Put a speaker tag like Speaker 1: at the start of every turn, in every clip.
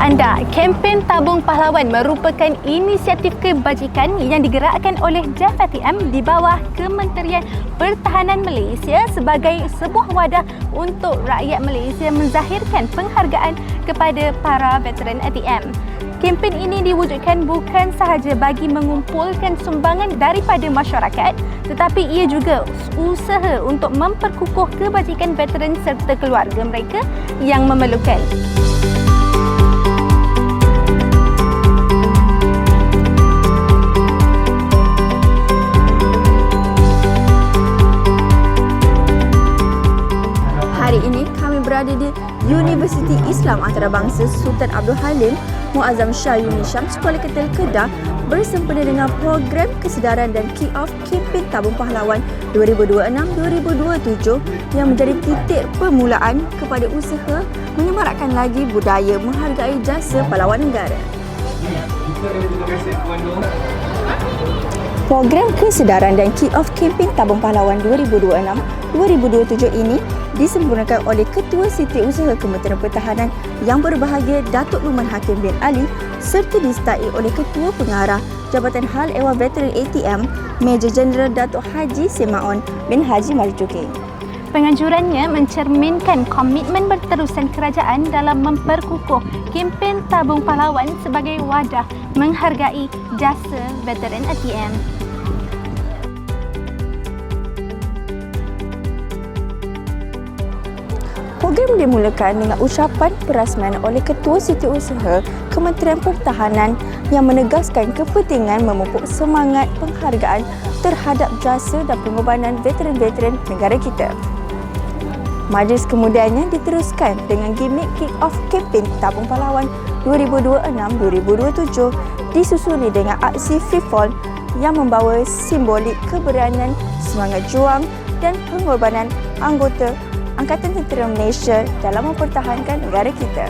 Speaker 1: anda, kempen Tabung Pahlawan merupakan inisiatif kebajikan yang digerakkan oleh JAF ATM di bawah Kementerian Pertahanan Malaysia sebagai sebuah wadah untuk rakyat Malaysia menzahirkan penghargaan kepada para veteran ATM. Kempen ini diwujudkan bukan sahaja bagi mengumpulkan sumbangan daripada masyarakat, tetapi ia juga usaha untuk memperkukuh kebajikan veteran serta keluarga mereka yang memerlukan. Hari ini kami berada di Universiti Islam Antarabangsa Sultan Abdul Halim Muazzam Shah Unisham Kuala Ketel Kedah bersempena dengan program kesedaran dan kick-off kempen Tabung Pahlawan 2026-2027 yang menjadi titik permulaan kepada usaha menyemarakkan lagi budaya menghargai jasa pahlawan negara. Program kesedaran dan kick-off kempen Tabung Pahlawan 2026-2027 ini disempurnakan oleh Ketua Setiausaha Kementerian Pertahanan yang berbahagia Datuk Luman Hakim bin Ali serta disertai oleh Ketua Pengarah Jabatan Hal Ehwal Veteran ATM Major Jeneral Datuk Haji Semaon bin Haji Marzuki. Penganjurannya mencerminkan komitmen berterusan kerajaan dalam memperkukuh kempen Tabung Pahlawan sebagai wadah menghargai jasa veteran ATM. Program dimulakan dengan ucapan perasmian oleh Ketua Setiausaha Kementerian Pertahanan yang menegaskan kepentingan memupuk semangat penghargaan terhadap jasa dan pengorbanan veteran-veteran negara kita. Majlis kemudiannya diteruskan dengan gimmick kick-off kempen Tabung Pahlawan 2026-2027 disusuli dengan aksi free fall yang membawa simbolik keberanian, semangat juang dan pengorbanan anggota Angkatan Tentera Malaysia dalam mempertahankan negara kita.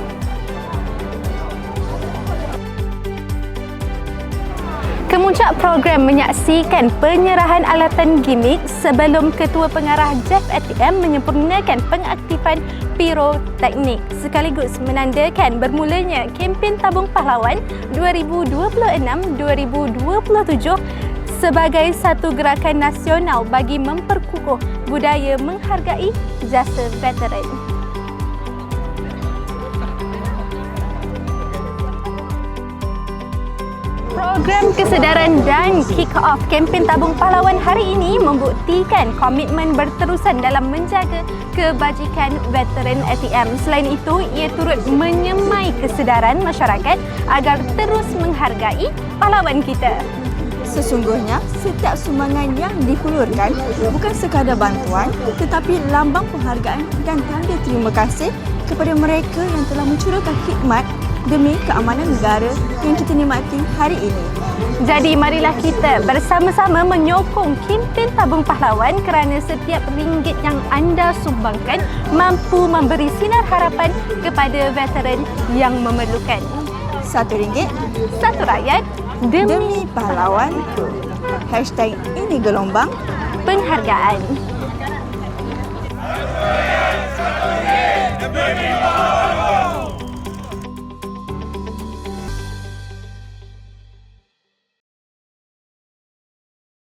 Speaker 1: Kemuncak program menyaksikan penyerahan alatan gimmick sebelum Ketua Pengarah JAF ATM menyempurnakan pengaktifan piroteknik sekaligus menandakan bermulanya kempen Tabung Pahlawan 2026-2027 sebagai satu gerakan nasional bagi memperkukuh budaya menghargai jasa veteran. Program kesedaran dan kick-off kempen Tabung Pahlawan hari ini membuktikan komitmen berterusan dalam menjaga kebajikan veteran ATM. Selain itu, ia turut menyemai kesedaran masyarakat agar terus menghargai pahlawan kita. Sesungguhnya, setiap sumbangan yang dihulurkan bukan sekadar bantuan tetapi lambang penghargaan dan tanda terima kasih kepada mereka yang telah mencurahkan khidmat demi keamanan negara yang kita nikmati hari ini. Jadi marilah kita bersama-sama menyokong kempen Tabung Pahlawan kerana setiap ringgit yang anda sumbangkan mampu memberi sinar harapan kepada veteran yang memerlukan. RM1, satu rakyat, demi pahlawanku. #ini gelombang penghargaan.
Speaker 2: Demi pahlawan.